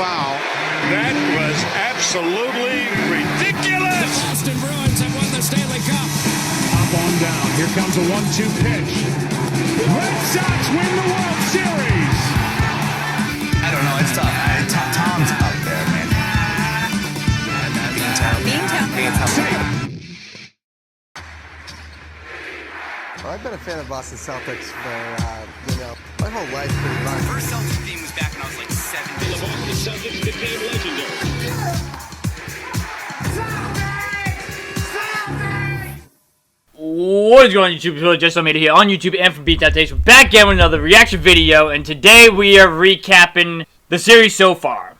foul. That was absolutely ridiculous. The Boston Bruins have won the Stanley Cup. Up on down. Here comes a 1-2 pitch. Red Sox win the World Series. I don't know. It's tough. Tom's up there, man. Being tough. Well, I've been a fan of Boston Celtics for, my whole life pretty much. First Celtics game was back when I was like 7. The Boston Celtics became legendary. What is going on YouTube? It's just made it here on YouTube and from Beat.Taste. We're back again with another reaction video, and today we are recapping the series so far.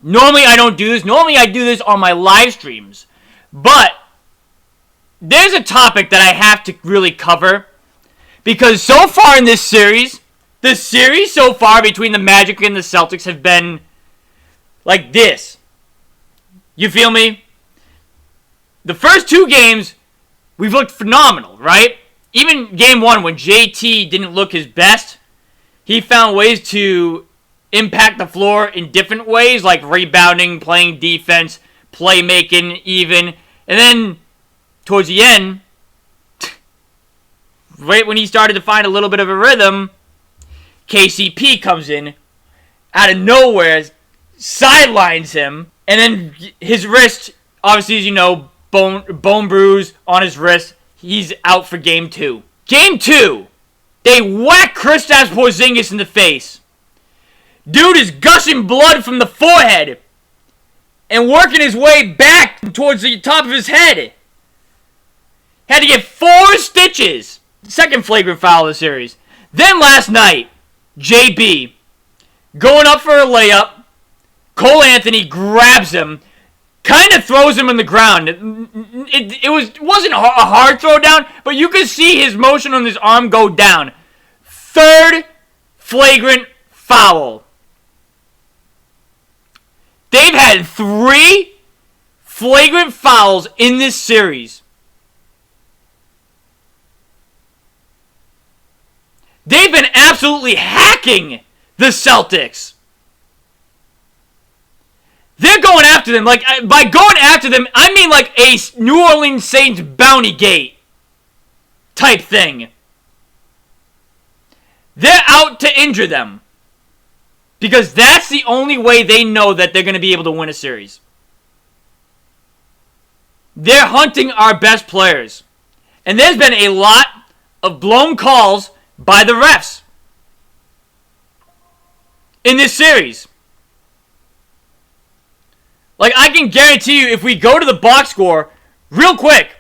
Normally I don't do this. Normally I do this on my live streams. But there's a topic that I have to really cover. Because so far in this series, the series so far between the Magic and the Celtics have been like this. You feel me? The first two games, we've looked phenomenal, right? Even game one, when JT didn't look his best, he found ways to impact the floor in different ways, like rebounding, playing defense, playmaking even. And then, towards the end, right when he started to find a little bit of a rhythm, KCP comes in, out of nowhere, sidelines him, and then his wrist, obviously, as you know, bone bruise on his wrist. He's out for game 2. Game 2, they whack Kristaps Porzingis in the face. Dude is gushing blood from the forehead and working his way back towards the top of his head. Had to get 4 stitches. Second flagrant foul of the series. Then last night, JB going up for a layup. Cole Anthony grabs him, kind of throws him on the ground. It wasn't a hard throw down, but you could see his motion on his arm go down. Third flagrant foul. They've had 3 flagrant fouls in this series. They've been absolutely hacking the Celtics. They're going after them. Like, by going after them, I mean like a New Orleans Saints bounty gate type thing. They're out to injure them. Because that's the only way they know that they're going to be able to win a series. They're hunting our best players. And there's been a lot of blown calls by the refs in this series. Like, I can guarantee you, if we go to the box score real quick,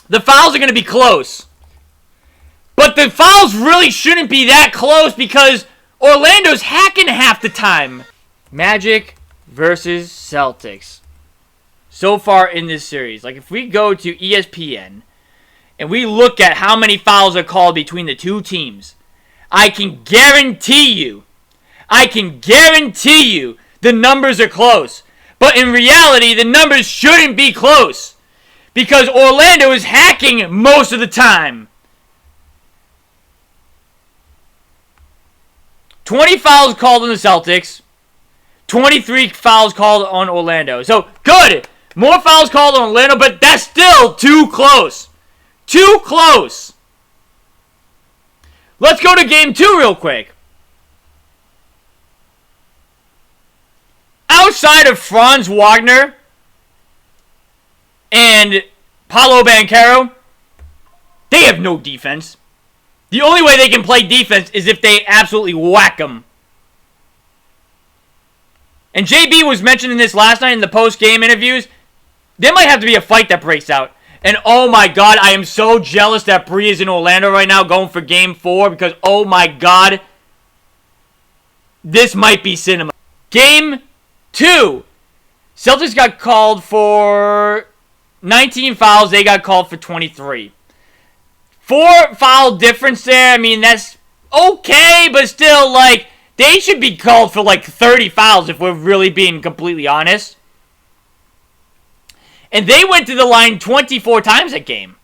the fouls are going to be close. But the fouls really shouldn't be that close because Orlando's hacking half the time. Magic versus Celtics. So far in this series. Like, if we go to ESPN and we look at how many fouls are called between the two teams, I can guarantee you the numbers are close. But in reality, the numbers shouldn't be close. Because Orlando is hacking most of the time. 20 fouls called on the Celtics. 23 fouls called on Orlando. So, good. More fouls called on Orlando, but that's still too close. Too close. Let's go to game 2 real quick. Outside of Franz Wagner and Paolo Banchero, they have no defense. The only way they can play defense is if they absolutely whack them. And JB was mentioning this last night in the post-game interviews. There might have to be a fight that breaks out. And oh my god, I am so jealous that Bree is in Orlando right now going for game 4 because oh my god, this might be cinema. Game 2. Celtics got called for 19 fouls. They got called for 23. 4 foul difference there. I mean, that's okay, but still, like, they should be called for, like, 30 fouls if we're really being completely honest. And they went to the line 24 times that game.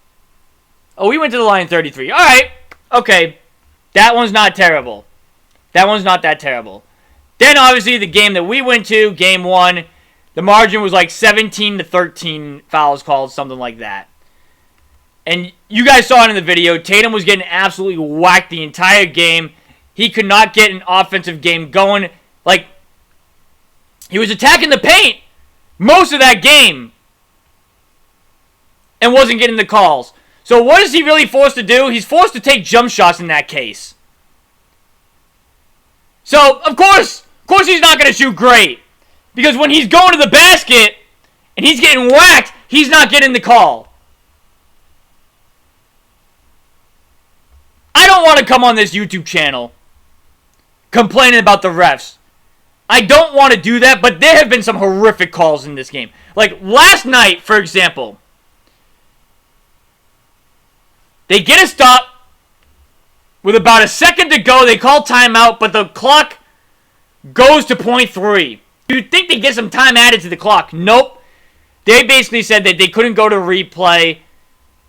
Oh, we went to the line 33. All right. Okay. That one's not terrible. That one's not that terrible. Then, obviously, the game that we went to, game 1, the margin was like 17-13 fouls called, something like that. And you guys saw it in the video. Tatum was getting absolutely whacked the entire game. He could not get an offensive game going. Like, he was attacking the paint most of that game and wasn't getting the calls. So what is he really forced to do? He's forced to take jump shots in that case. So, of course he's not going to shoot great. Because when he's going to the basket and he's getting whacked, he's not getting the call. I don't want to come on this YouTube channel complaining about the refs. I don't want to do that, but there have been some horrific calls in this game. Like last night, for example, they get a stop with about a second to go. They call timeout, but the clock goes to .3. You'd think they get some time added to the clock. Nope. They basically said that they couldn't go to replay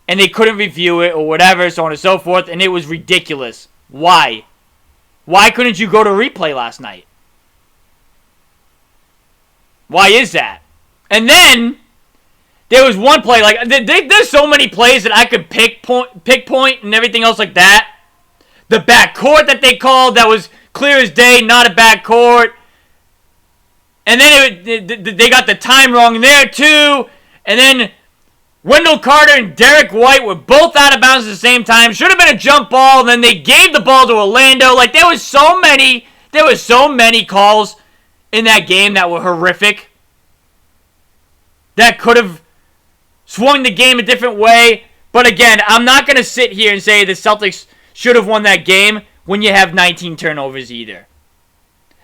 and they couldn't review it or whatever, so on and so forth, and it was ridiculous. Why? Why couldn't you go to replay last night? Why is that? And then there was one play, like there's so many plays that I could pick point and everything else like that. The backcourt that they called, that was clear as day, not a backcourt. And then they got the time wrong there too. And then Wendell Carter and Derek White were both out of bounds at the same time. Should have been a jump ball. And then they gave the ball to Orlando. Like there was so many calls in that game that were horrific. That could have swung the game a different way. But again, I'm not going to sit here and say the Celtics should have won that game when you have 19 turnovers either.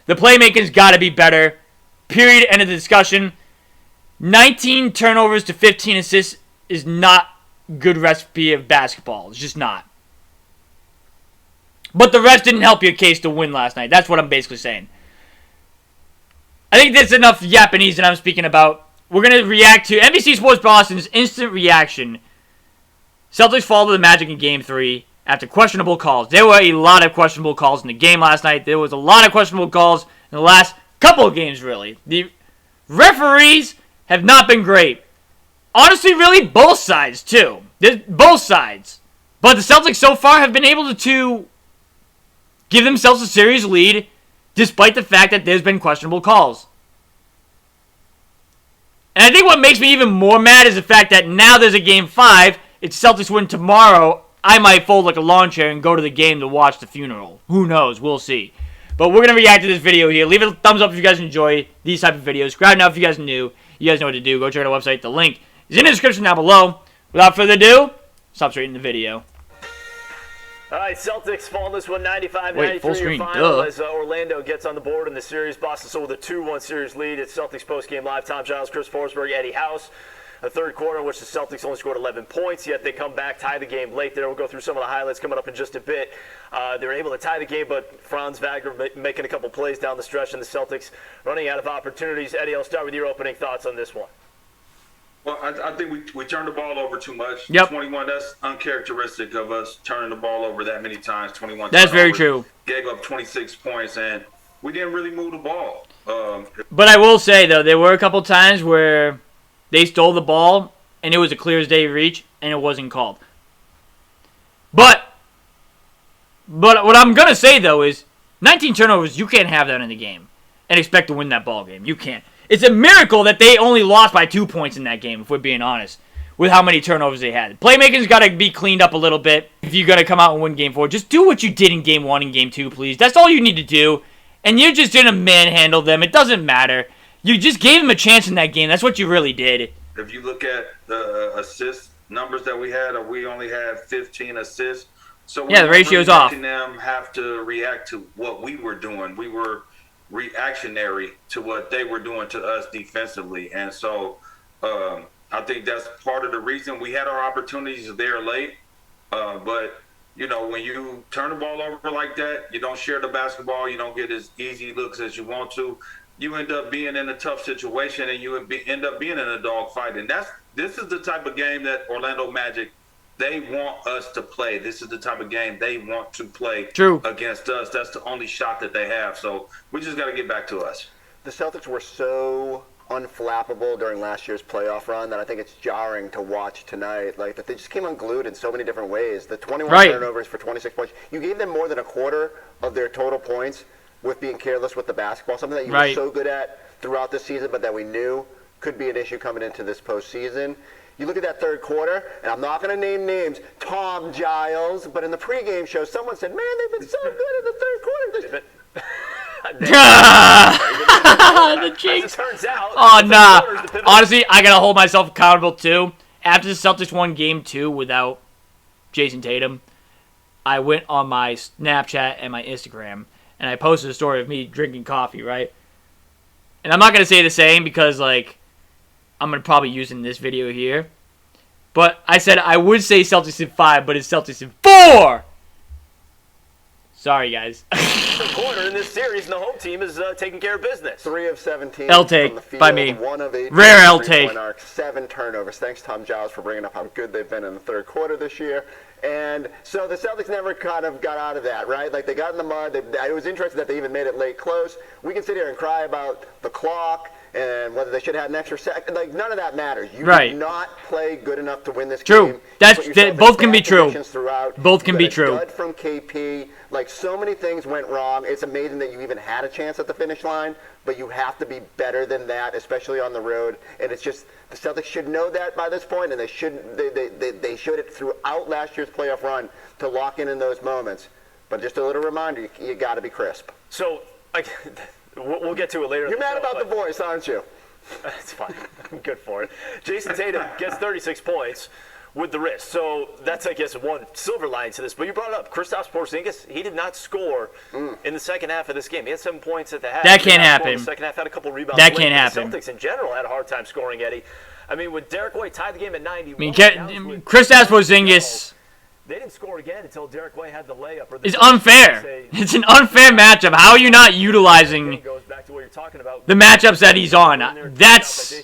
The playmaking's got to be better. Period. End of the discussion. 19 turnovers to 15 assists is not a good recipe of basketball. It's just not. But the refs didn't help your case to win last night. That's what I'm basically saying. I think that's enough Japanese that I'm speaking about. We're going to react to NBC Sports Boston's instant reaction. Celtics fall to the Magic in Game 3 after questionable calls. There were a lot of questionable calls in the game last night. There was a lot of questionable calls in the last couple of games, really. The referees have not been great. Honestly, really, both sides, too. Both sides. But the Celtics so far have been able to give themselves a series lead despite the fact that there's been questionable calls. And I think what makes me even more mad is the fact that now there's a Game 5. It's Celtics win tomorrow. I might fold like a lawn chair and go to the game to watch the funeral. Who knows? We'll see. But we're going to react to this video here. Leave a thumbs up if you guys enjoy these type of videos. Subscribe now if you guys are new. You guys know what to do. Go check out our website. The link is in the description down below. Without further ado, stop straight in the video. All right, Celtics fall this one 95-93 Wait, full screen, final duh. as Orlando gets on the board in the series. Boston still with a 2-1 series lead. It's Celtics postgame live. Tom Giles, Chris Forsberg, Eddie House. A third quarter in which the Celtics only scored 11 points, yet they come back, tie the game late there. We'll go through some of the highlights coming up in just a bit. They were able to tie the game, but Franz Wagner making a couple plays down the stretch, and the Celtics running out of opportunities. Eddie, I'll start with your opening thoughts on this one. Well, I think we turned the ball over too much. Yep. 21, that's uncharacteristic of us, turning the ball over that many times. 21 That's very turnovers. true. Gave up 26 points, and we didn't really move the ball. But I will say, though, there were a couple times where they stole the ball, and it was a clear as day reach, and it wasn't called. But what I'm going to say, though, is 19 turnovers, you can't have that in the game and expect to win that ball game. You can't. It's a miracle that they only lost by 2 points in that game, if we're being honest, with how many turnovers they had. Playmaking's got to be cleaned up a little bit if you're going to come out and win Game 4. Just do what you did in Game 1 and Game 2, please. That's all you need to do. And you're just going to manhandle them. It doesn't matter. You just gave them a chance in that game. That's what you really did. If you look at the assist numbers that we had, we only had 15 assists. So Yeah, the ratio's off. Making them have to react to what we were doing. We were reactionary to what they were doing to us defensively. And so I think that's part of the reason we had our opportunities there late. But, you know, when you turn the ball over like that, you don't share the basketball, you don't get as easy looks as you want to. You end up being in a tough situation, and you end up being in a dogfight. And this is the type of game that Orlando Magic they want us to play. This is the type of game they want to play against us. That's the only shot that they have. So we just got to get back to us. The Celtics were so unflappable during last year's playoff run that I think it's jarring to watch tonight. Like, that they just came unglued in so many different ways. The 21 turnovers for 26 points. You gave them more than a quarter of their total points with being careless with the basketball, something that you were so good at throughout the season, but that we knew could be an issue coming into this postseason. You look at that third quarter, and I'm not going to name names, Tom Giles, but in the pregame show, someone said, man, they've been so good in the third quarter. The jinx. Turns out. Oh, nah. Honestly, I got to hold myself accountable, too. After the Celtics won Game 2 without Jason Tatum, I went on my Snapchat and my Instagram, and I posted a story of me drinking coffee, right? And I'm not going to say the same because, like, I'm going to probably use in this video here. But I said I would say Celtics in 5, but it's Celtics in 4! Sorry, guys. Quarter in this series, and the home team is taking care of business. 3 of 17 L take from the field, by me. 1 of 8 Rare L take. 7 turnovers. Thanks, Tom Giles, for bringing up how good they've been in the third quarter this year. And so the Celtics never kind of got out of that, right? Like, they got in the mud. It was interesting that they even made it late close. We can sit here and cry about the clock and whether they should have had an extra second. Like, none of that matters. You did not play good enough to win this game. Both can be true. Both can be true. Dud from KP. Like, so many things went wrong. It's amazing that you even had a chance at the finish line, but you have to be better than that, especially on the road. And it's just, the Celtics should know that by this point, and they showed it throughout last year's playoff run to lock in those moments. But just a little reminder, you got to be crisp. So, we'll get to it later. You're mad about the voice, aren't you? That's fine. I'm good for it. Jason Tatum gets 36 points with the wrist. So that's, I guess, one silver lining to this. But you brought it up. Kristaps Porzingis, he did not score in the second half of this game. He had 7 points at the half. That can't happen. In the second half, had a couple rebounds. That can't happen. The Celtics in general had a hard time scoring, Eddie. I mean, when Derek White tied the game at 91. Kristaps Porzingis. They didn't score again until Derek White had the layup. It's unfair. It's an unfair matchup. How are you not utilizing the matchups that he's on? That's...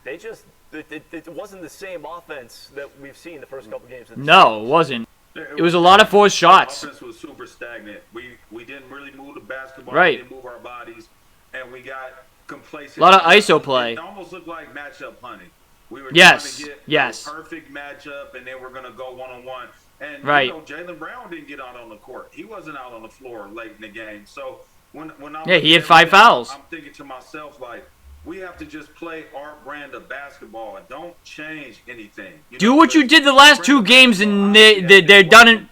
They just... It wasn't the same offense that we've seen the first couple games. No, it wasn't. It was a lot of forced shots. Offense was super stagnant. We didn't really move the basketball. Right. We didn't move our bodies, and we got complacent. A lot of ISO play. It almost looked like matchup hunting. We were trying to get the perfect matchup, and then we're going to go one-on-one. And Jaylen Brown didn't get out on the court. He wasn't out on the floor late in the game. So when he had 5 fouls. I'm thinking to myself, like, we have to just play our brand of basketball and don't change anything. Do what you did the last 2 games, and they're done in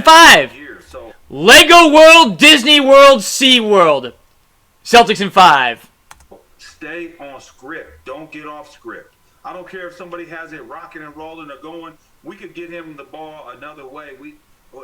5. Lego World, Disney World, Sea World. Celtics in 5. Stay on script. Don't get off script. I don't care if somebody has it rocking and rolling or going. We could get him the ball another way.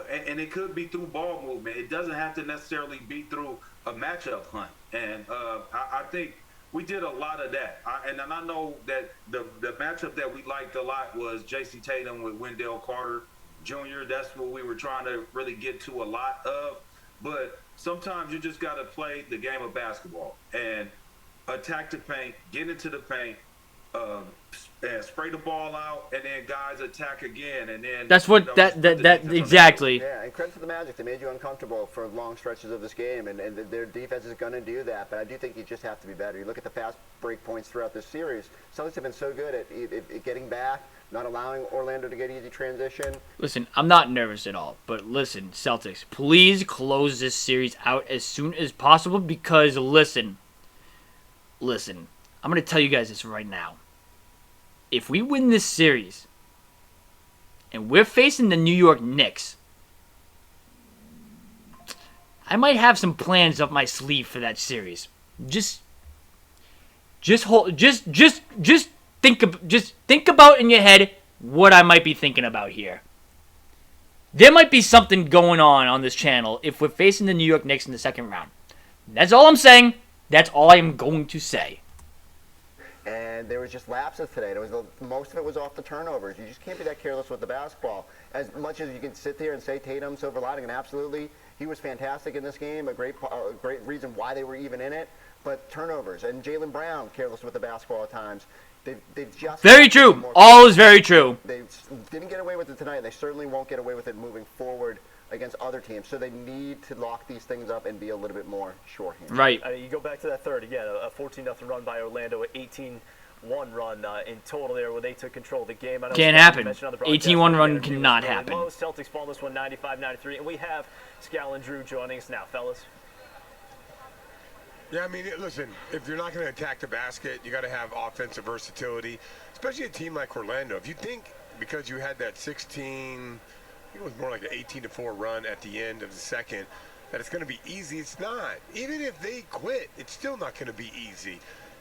And it could be through ball movement. It doesn't have to necessarily be through a matchup hunt. And I think we did a lot of that. And I know that the matchup that we liked a lot was Jason Tatum with Wendell Carter Jr. That's what we were trying to really get to a lot of. But sometimes you just got to play the game of basketball and attack the paint, get into the paint, and spray the ball out, and then guys attack again, and then that's what exactly. Yeah, and credit to the Magic, they made you uncomfortable for long stretches of this game, and their defense is going to do that. But I do think you just have to be better. You look at the fast break points throughout this series. Celtics have been so good at getting back, not allowing Orlando to get easy transition. Listen, I'm not nervous at all, but listen, Celtics, please close this series out as soon as possible because listen, I'm going to tell you guys this right now. If we win this series and we're facing the New York Knicks, I might have some plans up my sleeve for that series. Just think about in your head what I might be thinking about here. There might be something going on this channel if we're facing the New York Knicks in the second round. That's all I'm saying. That's all I am going to say. And there was just lapses today. Most of it was off the turnovers. You just can't be that careless with the basketball. As much as you can sit there and say Tatum silver lining, and absolutely, he was fantastic in this game, a great reason why they were even in it. But turnovers, and Jaylen Brown careless with the basketball at times. They've just Very true. All is very true. They didn't get away with it tonight, and they certainly won't get away with it moving forward against other teams. So they need to lock these things up and be a little bit more shorthanded. Right. You go back to that third again, a 14-0 run by Orlando, an 18-1 run in total there where they took control of the game. I know Can't Scott happen. mentioned on the broadcast 18-1 run earlier, cannot it was really happen. low. Celtics fall this one 95-93, and we have Scal and Drew joining us now, fellas. Yeah, I mean, listen, if you're not going to attack the basket, you got to have offensive versatility, especially a team like Orlando. If you think because you had that 16, I think it was more like an 18-4 run at the end of the second, that it's going to be easy, it's not. Even if they quit, it's still not going to be easy.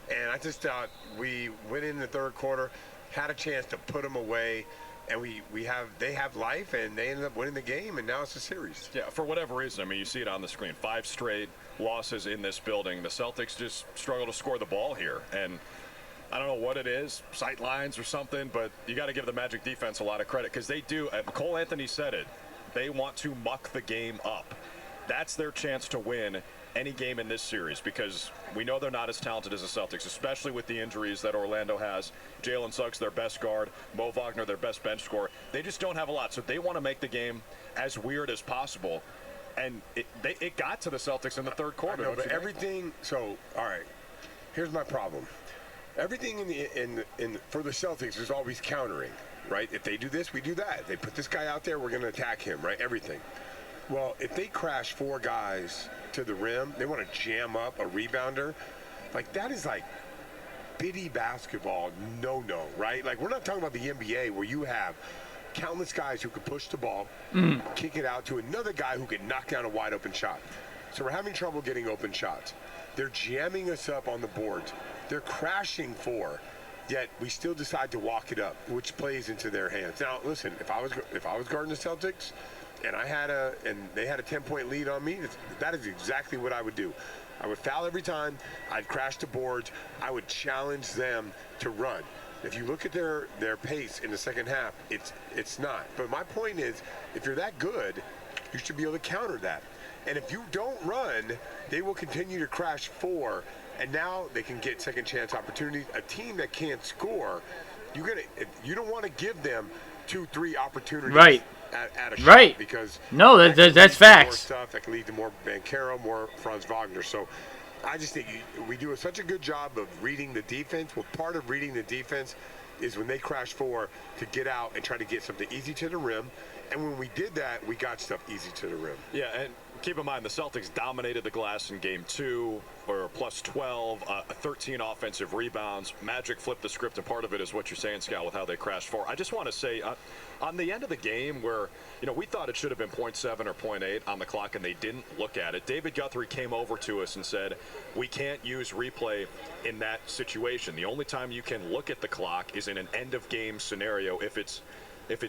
And I just thought we went in the third quarter, had a chance to put them away, and they have life, and they ended up winning the game, and now it's a series. Yeah, for whatever reason, I mean, you see it on the screen. 5 straight losses in this building. The Celtics just struggle to score the ball here, and I don't know what it is, sight lines or something, but you got to give the Magic defense a lot of credit because they do. Cole Anthony said it. They want to muck the game up. That's their chance to win any game in this series because we know they're not as talented as the Celtics, especially with the injuries that Orlando has. Jalen Suggs, their best guard. Mo Wagner, their best bench scorer. They just don't have a lot, so they want to make the game as weird as possible. And it got to the Celtics in the third quarter. No, but everything. So, all right. Here's my problem. Everything for the Celtics is always countering, right? If they do this, we do that. If they put this guy out there, we're going to attack him, right? Everything. Well, if they crash 4 guys to the rim, they want to jam up a rebounder. Like, that is like bitty basketball no-no, right? Like, we're not talking about the NBA where you have countless guys who could push the ball, kick it out to another guy who can knock down a wide-open shot. So we're having trouble getting open shots. They're jamming us up on the boards. They're crashing 4, yet we still decide to walk it up, which plays into their hands. Now, listen, if I was guarding the Celtics and they had a 10-point lead on me, that is exactly what I would do. I would foul every time. I'd crash the boards. I would challenge them to run. If you look at their pace in the second half, it's not. But my point is, if you're that good, you should be able to counter that. And if you don't run, they will continue to crash 4, and now they can get second chance opportunities. A team that can't score, you don't want to give them 2-3 opportunities at a shot. Right. Because that's facts. More stuff that can lead to more Banchero, more Franz Wagner. So I just think we do such a good job of reading the defense. Well, part of reading the defense is when they crash 4 to get out and try to get something easy to the rim. And when we did that, we got stuff easy to the rim. Yeah, and keep in mind, the Celtics dominated the glass in Game 2, or plus 12, 13 offensive rebounds. Magic flipped the script, and part of it is what you're saying, Scal, with how they crashed 4. I just want to say, on the end of the game where, we thought it should have been 0.7 or 0.8 on the clock, and they didn't look at it, David Guthrie came over to us and said, we can't use replay in that situation. The only time you can look at the clock is in an end-of-game scenario if it's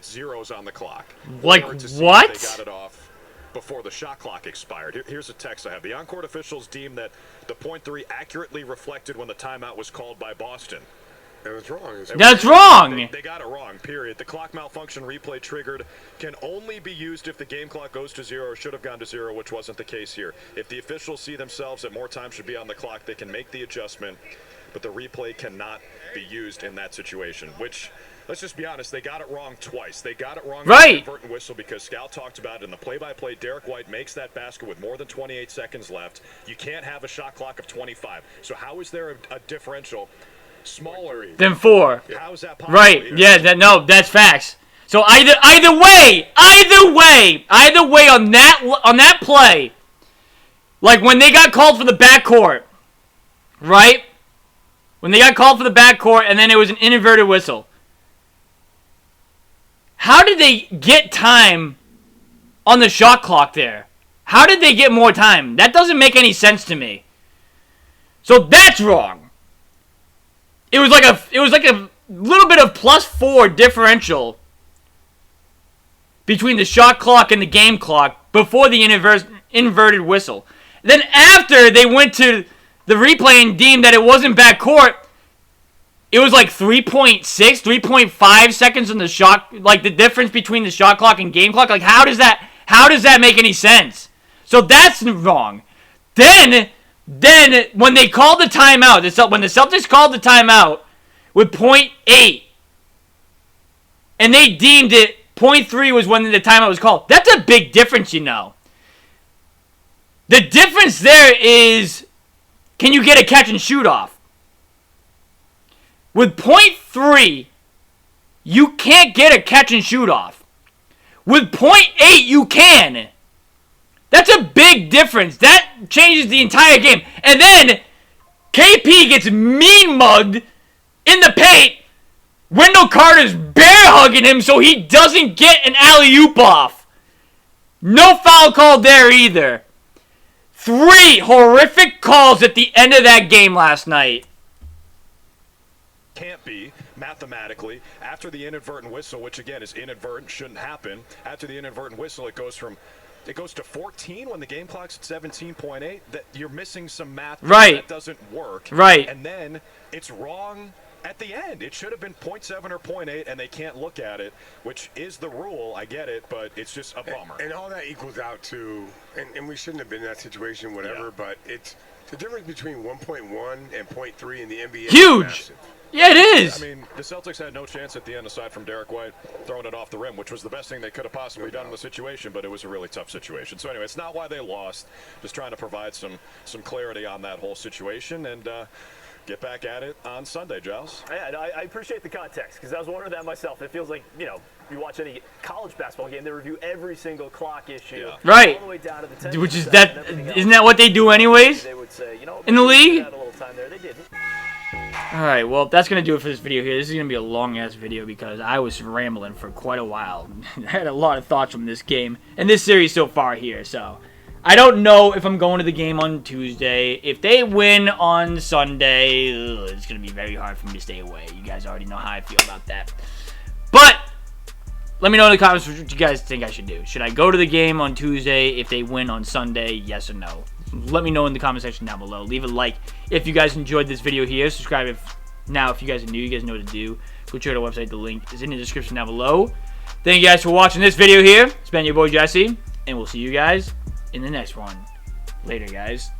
zeros on the clock. Like, or to see what? if they got it off before the shot clock expired. Here's a text I have. The on-court officials deemed that the .3 accurately reflected when the timeout was called by Boston. It was wrong. That's wrong. They got it wrong, period. The clock malfunction replay triggered can only be used if the game clock goes to 0 or should have gone to 0, which wasn't the case here. If the officials see themselves that more time should be on the clock, they can make the adjustment, but the replay cannot be used in that situation, which, let's just be honest, they got it wrong twice. They got it wrong Right. with the invert and whistle because Scal talked about it in the play-by-play. Derek White makes that basket with more than 28 seconds left. You can't have a shot clock of 25. So how is there a differential smaller Then 4. How is that possible? Right. Yeah. That's facts. So either way on that play, like when they got called for the backcourt, right? When they got called for the backcourt, and then it was an inverted whistle. How did they get time on the shot clock there? How did they get more time? That doesn't make any sense to me. So that's wrong. It was like a little bit of +4 differential between the shot clock and the game clock before the inverted whistle. Then after they went to the replay and deemed that it wasn't backcourt, it was like 3.6, 3.5 seconds on the shot, like the difference between the shot clock and game clock. Like how does that make any sense? So that's wrong. Then when they called the timeout, when the Celtics called the timeout, with .8. And they deemed it .3 was when the timeout was called. That's a big difference, you know. The difference there is, can you get a catch and shoot off? With .3, you can't get a catch and shoot off. With .8, you can. That's a big difference. That changes the entire game. And then KP gets mean mugged in the paint. Wendell Carter's bear hugging him so he doesn't get an alley-oop off. No foul call there either. 3 horrific calls at the end of that game last night. Can't be, mathematically, after the inadvertent whistle, which again is inadvertent, shouldn't happen. After the inadvertent whistle, it goes to 14 when the game clock's at 17.8. That you're missing some math. Right. That doesn't work. Right. And then it's wrong at the end. It should have been 0.7 or 0.8, and they can't look at it, which is the rule. I get it, but it's just a bummer. And all that equals out to, and we shouldn't have been in that situation, whatever, but it's the difference between 1.1 and 0.3 in the NBA. Huge. Yeah, it is. I mean, the Celtics had no chance at the end aside from Derek White throwing it off the rim, which was the best thing they could have possibly done in the situation, but it was a really tough situation. So anyway, it's not why they lost. Just trying to provide some clarity on that whole situation and get back at it on Sunday, Giles. Yeah, I appreciate the context because I was wondering that myself. It feels like, you watch any college basketball game, they review every single clock issue. Yeah. Right. All the way down to the 10th. Which is that, isn't that what they do anyways? They would say, in the league? had a little time there. They didn't. Alright, well, that's going to do it for this video here. This is going to be a long-ass video because I was rambling for quite a while. I had a lot of thoughts from this game and this series so far here, so I don't know if I'm going to the game on Tuesday. If they win on Sunday, it's going to be very hard for me to stay away. You guys already know how I feel about that. But let me know in the comments what you guys think I should do. Should I go to the game on Tuesday if they win on Sunday? Yes or no? Let me know in the comment section down below. Leave a like if you guys enjoyed this video here. Subscribe if you guys are new. You guys know what to do. Go check out our website. The link is in the description down below. Thank you guys for watching this video here. It's been your boy Jesse, and we'll see you guys in the next one. Later, guys.